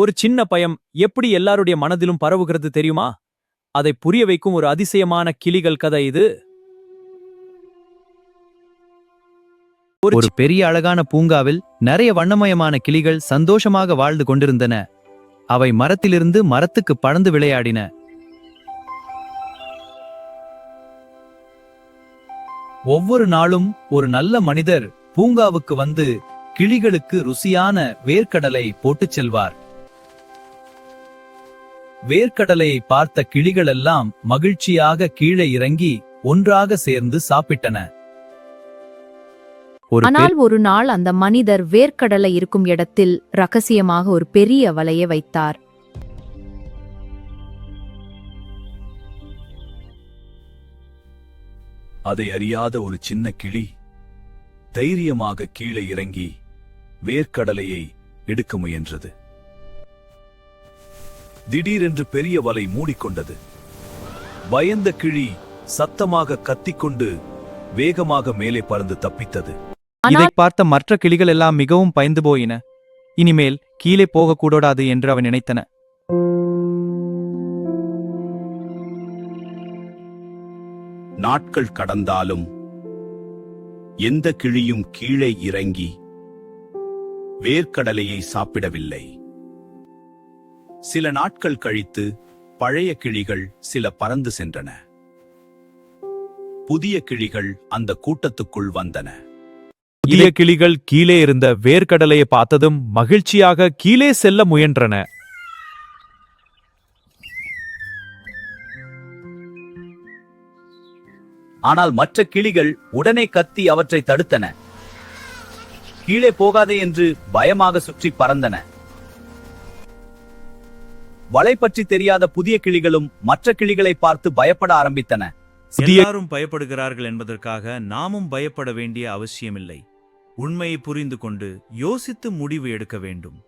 ஒரு சின்ன பயம் எப்படி எல்லாருடைய மனதிலும் பரவுகிறது தெரியுமா? அதை புரிய வைக்கும் ஒரு அதிசயமான கிளிகள் கதை இது. ஒரு பெரிய அழகான பூங்காவில் நிறைய வண்ணமயமான கிளிகள் சந்தோஷமாக வாழ்ந்து கொண்டிருந்தன. அவை மரத்திலிருந்து மரத்துக்கு பறந்து விளையாடின. ஒவ்வொரு நாளும் ஒரு நல்ல மனிதர் பூங்காவுக்கு வந்து கிளிகளுக்கு ருசியான வேர்க்கடலை போட்டுச் செல்வார். வேர்க்கடலையை பார்த்த கிளிகளெல்லாம் மகிழ்ச்சியாக கீழே இறங்கி ஒன்றாக சேர்ந்து சாப்பிட்டன. ஆனால் ஒரு நாள் அந்த மனிதர் வேர்க்கடலை இருக்கும் இடத்தில் ரகசியமாக ஒரு பெரிய வலையை வைத்தார். அதை அறியாத ஒரு சின்ன கிளி தைரியமாக கீழே இறங்கி வேர்க்கடலையை எடுக்க முயன்றது. திடீரென்று பெரிய வலை மூடிக்கொண்டது. பயந்த கிளி சத்தமாக கத்திக்கொண்டு வேகமாக மேலே பறந்து தப்பித்தது. இதை பார்த்த மற்ற கிளிகள் எல்லாம் மிகவும் பயந்து போயின. இனிமேல் கீழே போகக்கூடாது என்று அவன் நினைத்தன. நாட்கள் கடந்தாலும் எந்த கிளியும் கீழே இறங்கி வேர்க்கடலையை சாப்பிடவில்லை. சில நாட்கள் கழித்து பழைய கிளிகள் சில பறந்து சென்றன. புதிய கிளிகள் அந்த கூட்டத்துக்குள் வந்தன. புதிய கிளிகள் கீழே இருந்த வேர்க்கடலையை பார்த்ததும் மகிழ்ச்சியாக கீழே செல்ல முயன்றன. ஆனால் மற்ற கிளிகள் உடனே கத்தி அவற்றை தடுத்தன. கீழே போகாதே என்று பயமாக சுற்றி பறந்தன. வலை பற்றி தெரியாத புதிய கிளிகளும் மற்ற கிளிகளை பார்த்து பயப்பட ஆரம்பித்தன. எல்லாரும் பயப்படுகிறார்கள் என்பதற்காக நாமும் பயப்பட வேண்டிய அவசியமில்லை. உண்மையை புரிந்து கொண்டு யோசித்து முடிவு எடுக்க வேண்டும்.